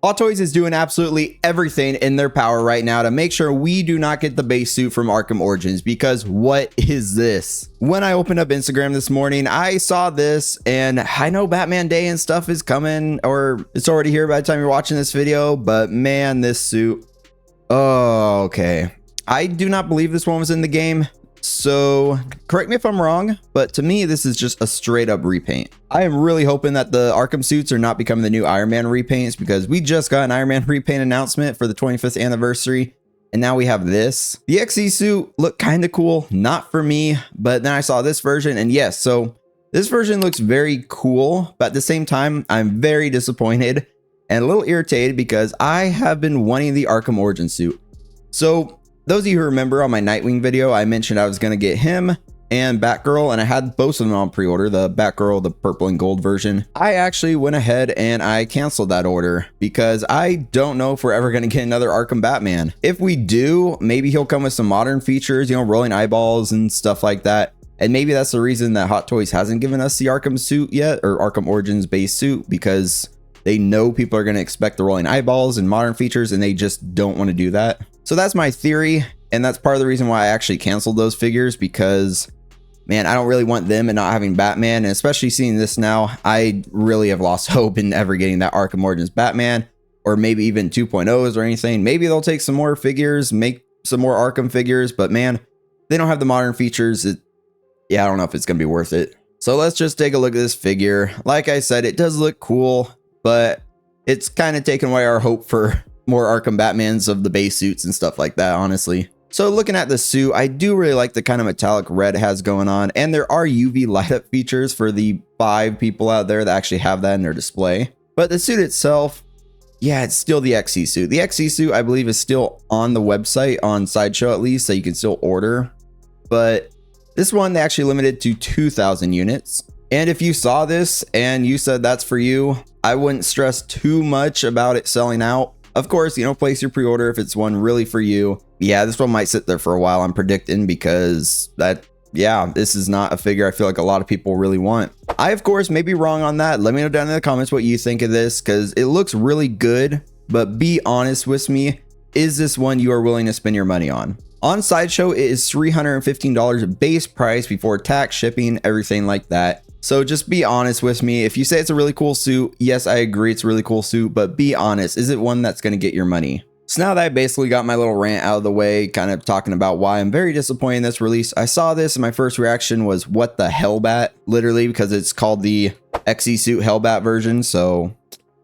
Hot Toys is doing absolutely everything in their power right now to make sure we do not get the base suit from Arkham Origins, because what is this? When I opened up Instagram this morning, I saw this, and I know Batman Day and stuff is coming, or it's already here by the time you're watching this video, but man, this suit. Oh, okay. I do not believe this one was in the game. So correct me if I'm wrong, but to me, this is just a straight up repaint. I am really hoping that the Arkham suits are not becoming the new Iron Man repaints, because we just got an Iron Man repaint announcement for the 25th anniversary. And now we have this. The XE suit looked kind of cool, not for me, but then I saw this version, and yes, so this version looks very cool, but at the same time, I'm very disappointed and a little irritated because I have been wanting the Arkham Origin suit. So those of you who remember on my Nightwing video, I mentioned I was going to get him and Batgirl, and I had both of them on pre-order, the Batgirl, the purple and gold version. I actually went ahead and I canceled that order because I don't know if we're ever going to get another Arkham Batman. If we do, maybe he'll come with some modern features, you know, rolling eyeballs and stuff like that. And maybe that's the reason that Hot Toys hasn't given us the Arkham suit yet, or Arkham Origins base suit, because they know people are going to expect the rolling eyeballs and modern features, and they just don't want to do that. So that's my theory, and that's part of the reason why I actually canceled those figures, because, man, I don't really want them and not having Batman, and especially seeing this now, I really have lost hope in ever getting that Arkham Origins Batman, or maybe even 2.0s or anything. Maybe they'll take some more figures, make some more Arkham figures, but man, they don't have the modern features. Yeah, I don't know if it's going to be worth it. So let's just take a look at this figure. Like I said, it does look cool, but it's kind of taken away our hope for more Arkham Batmans of the base suits and stuff like that, honestly. So looking at the suit, I do really like the kind of metallic red it has going on, and there are UV light up features for the 5 people out there that actually have that in their display. But the suit itself, yeah, it's still the XE suit. The XE suit, I believe, is still on the website, on Sideshow at least, so you can still order. But this one, they actually limited to 2,000 units. And if you saw this and you said that's for you, I wouldn't stress too much about it selling out. Of course, you know, place your pre-order if it's one really for you. Yeah, this one might sit there for a while, I'm predicting, because this is not a figure I feel like a lot of people really want. I, of course, may be wrong on that. Let me know down in the comments what you think of this, because it looks really good, but be honest with me. Is this one you are willing to spend your money on? On Sideshow, it is $315 base price before tax, shipping, everything like that. So just be honest with me. If you say it's a really cool suit, yes, I agree it's a really cool suit, but be honest. Is it one that's going to get your money? So now that I basically got my little rant out of the way, kind of talking about why I'm very disappointed in this release, I saw this and my first reaction was, what the Hellbat? Literally, because it's called the XE Suit Hellbat version, so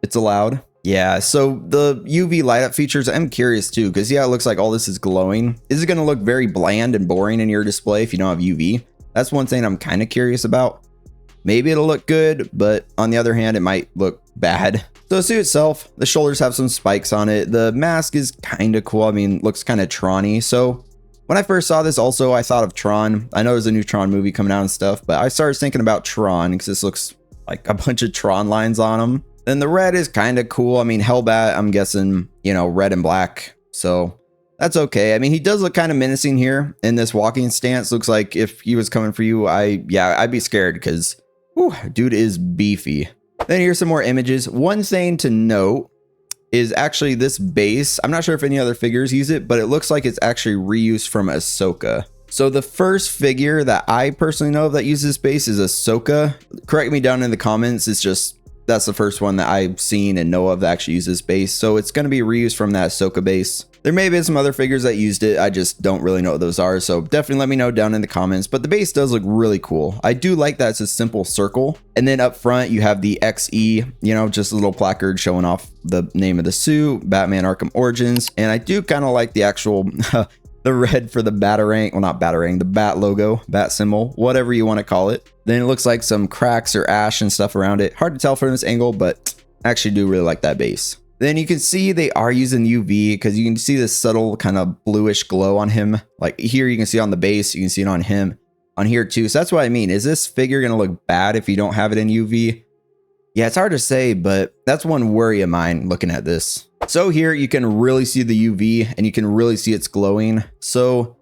it's allowed. Yeah, so the UV light up features, I'm curious too, because yeah, it looks like all this is glowing. Is it going to look very bland and boring in your display if you don't have UV? That's one thing I'm kind of curious about. Maybe it'll look good, but on the other hand, it might look bad. So the suit itself, the shoulders have some spikes on it. The mask is kind of cool. I mean, looks kind of Tron-y. So when I first saw this also, I thought of Tron. I know there's a new Tron movie coming out and stuff, but I started thinking about Tron because this looks like a bunch of Tron lines on them. Then the red is kind of cool. I mean, Hellbat, I'm guessing, you know, red and black. So that's okay. I mean, he does look kind of menacing here in this walking stance. Looks like if he was coming for you, I'd be scared because dude is beefy. Then here's some more images. One thing to note is actually this base. I'm not sure if any other figures use it, but it looks like it's actually reused from Ahsoka. So the first figure that I personally know of that uses this base is Ahsoka. Correct me down in the comments. It's just, that's the first one that I've seen and know of that actually uses this base. So it's going to be reused from that Ahsoka base. There may have been some other figures that used it. I just don't really know what those are. So definitely let me know down in the comments. But the base does look really cool. I do like that it's a simple circle. And then up front, you have the XE, you know, just a little placard showing off the name of the suit, Batman Arkham Origins. And I do kind of like the actual, the red for the Batarang. Well, not Batarang, the Bat logo, Bat symbol, whatever you want to call it. Then it looks like some cracks or ash and stuff around it. Hard to tell from this angle, but I actually do really like that base. Then you can see they are using UV because you can see this subtle kind of bluish glow on him. Like here, you can see on the base, you can see it on him, on here too. So that's what I mean. Is this figure going to look bad if you don't have it in UV? Yeah, it's hard to say, but that's one worry of mine looking at this. So here you can really see the UV and you can really see it's glowing. So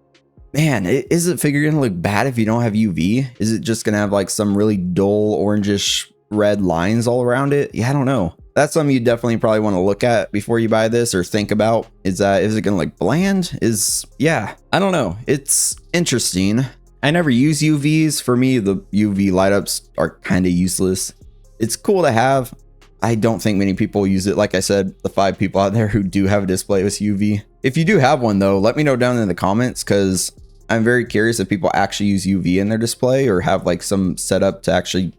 man, is the figure going to look bad if you don't have UV? Is it just going to have like some really dull orangish red lines all around it? Yeah, I don't know. That's something you definitely probably want to look at before you buy this or think about. Is it gonna look bland? Yeah, I don't know. It's interesting. I never use UVs. For me, the UV light ups are kind of useless. It's cool to have. I don't think many people use it. Like I said, the 5 people out there who do have a display with UV. If you do have one though, let me know down in the comments, because I'm very curious if people actually use UV in their display or have like some setup to actually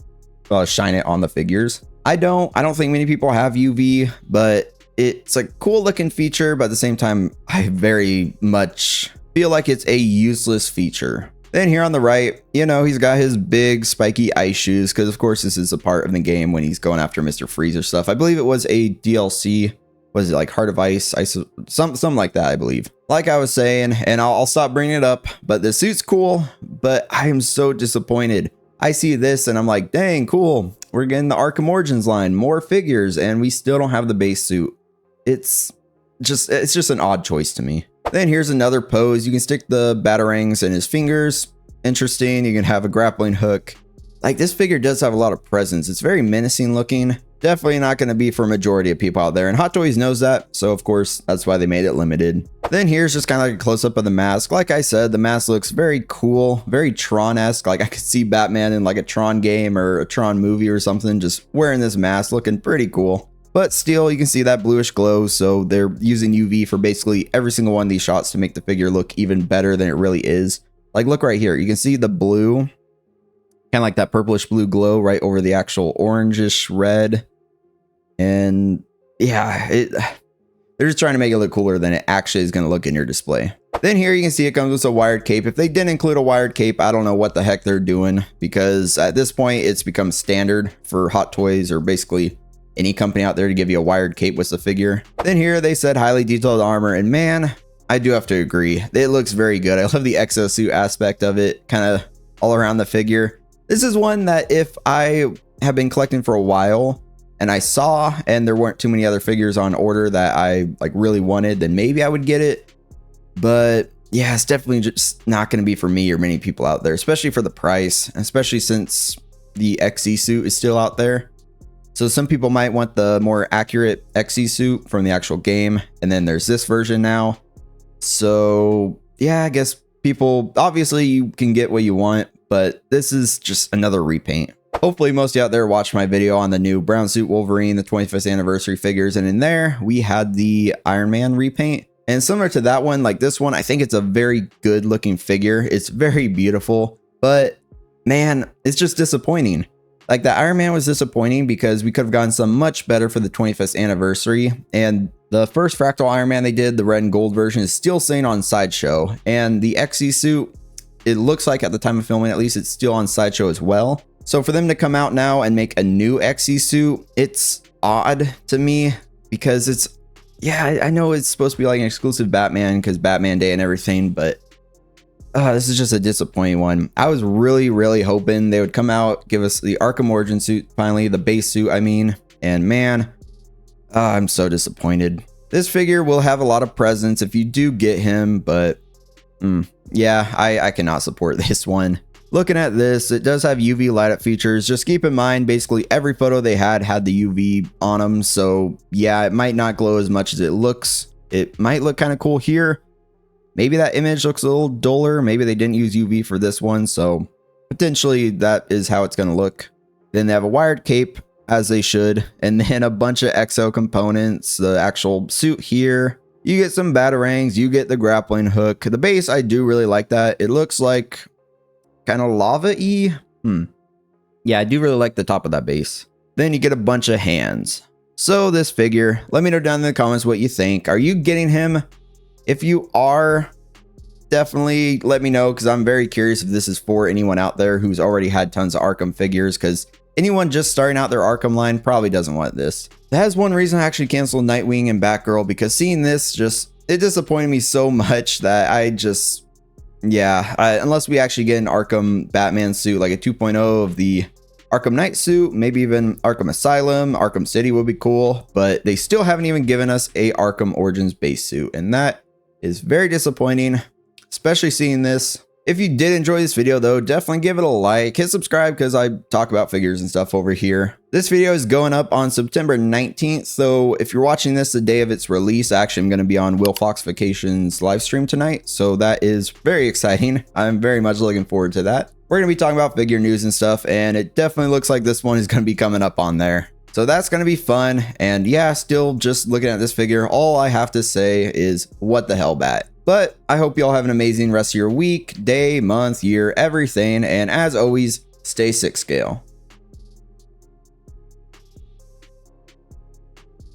shine it on the figures. I don't think many people have UV, but it's a cool looking feature. But at the same time, I very much feel like it's a useless feature. Then here on the right, you know, he's got his big spiky ice shoes, because of course this is a part of the game when he's going after Mr. Freezer stuff. I believe it was a DLC. Was it like Heart of Ice? Something like that, I believe. Like I was saying, and I'll stop bringing it up, but the suit's cool, but I am so disappointed. I see this and I'm like, dang, cool. We're getting the Arkham Origins line, more figures, and we still don't have the base suit. It's just an odd choice to me. Then here's another pose. You can stick the batarangs in his fingers. Interesting. You can have a grappling hook. Like, this figure does have a lot of presence. It's very menacing looking. Definitely not going to be for a majority of people out there. And Hot Toys knows that. So of course, that's why they made it limited. Then here's just kind of like a close up of the mask. Like I said, the mask looks very cool, very Tron-esque. Like I could see Batman in like a Tron game or a Tron movie or something, just wearing this mask, looking pretty cool. But still, you can see that bluish glow, so they're using UV for basically every single one of these shots to make the figure look even better than it really is. Like, look right here. You can see the blue, kind of like that purplish blue glow right over the actual orangish red. And yeah, they're just trying to make it look cooler than it actually is going to look in your display. Then here you can see it comes with a wired cape. If they didn't include a wired cape, I don't know what the heck they're doing, because at this point, it's become standard for Hot Toys or basically any company out there to give you a wired cape with the figure. Then here they said highly detailed armor, and man, I do have to agree. It looks very good. I love the exosuit aspect of it, kind of all around the figure. This is one that if I have been collecting for a while and I saw and there weren't too many other figures on order that I like really wanted, then maybe I would get it. But yeah, it's definitely just not going to be for me or many people out there, especially for the price, especially since the XE suit is still out there. So some people might want the more accurate XE suit from the actual game. And then there's this version now. So yeah, I guess people, obviously you can get what you want, but this is just another repaint. Hopefully most of you out there watched my video on the new Brown Suit Wolverine, the 25th anniversary figures. And in there, we had the Iron Man repaint. And similar to that one, like this one, I think it's a very good looking figure. It's very beautiful, but man, it's just disappointing. Like the Iron Man was disappointing because we could have gotten some much better for the 25th anniversary. And the first Fractal Iron Man they did, the red and gold version, is still staying on Sideshow. And the XE suit, it looks like at the time of filming, at least, it's still on Sideshow as well. So for them to come out now and make a new XE suit, it's odd to me because it's, yeah, I know it's supposed to be like an exclusive Batman because Batman Day and everything, but this is just a disappointing one. I was really hoping they would come out, give us the Arkham Origin suit, finally, the base suit, I mean, and man, I'm so disappointed. This figure will have a lot of presence if you do get him, but yeah, I cannot support this one. Looking at this, it does have UV light up features. Just keep in mind, basically every photo they had the UV on them. So yeah, it might not glow as much as it looks. It might look kind of cool here. Maybe that image looks a little duller. Maybe they didn't use UV for this one. So potentially that is how it's going to look. Then they have a wired cape, as they should. And then a bunch of exo components, the actual suit here. You get some batarangs, you get the grappling hook. The base, I do really like that. It looks like kind of lava-y. Yeah, I do really like the top of that base. Then you get a bunch of hands. So this figure, let me know down in the comments what you think. Are you getting him? If you are, definitely let me know, because I'm very curious if this is for anyone out there who's already had tons of Arkham figures, because anyone just starting out their Arkham line probably doesn't want this. That is one reason I actually canceled Nightwing and Batgirl, because seeing this it disappointed me so much that I just, yeah, unless we actually get an Arkham Batman suit, like a 2.0 of the Arkham Knight suit, maybe even Arkham Asylum, Arkham City would be cool, but they still haven't even given us a Arkham Origins base suit, and that is very disappointing, especially seeing this. If you did enjoy this video though, definitely give it a like, hit subscribe because I talk about figures and stuff over here. This video is going up on September 19th, so if you're watching this the day of its release, actually I'm going to be on Will Fox Vacation's live stream tonight, so that is very exciting. I'm very much looking forward to that. We're going to be talking about figure news and stuff, and it definitely looks like this one is going to be coming up on there. So that's going to be fun, and yeah, still just looking at this figure, all I have to say is what the hell, Bat. But I hope you all have an amazing rest of your week, day, month, year, everything, and as always, stay 6 scale.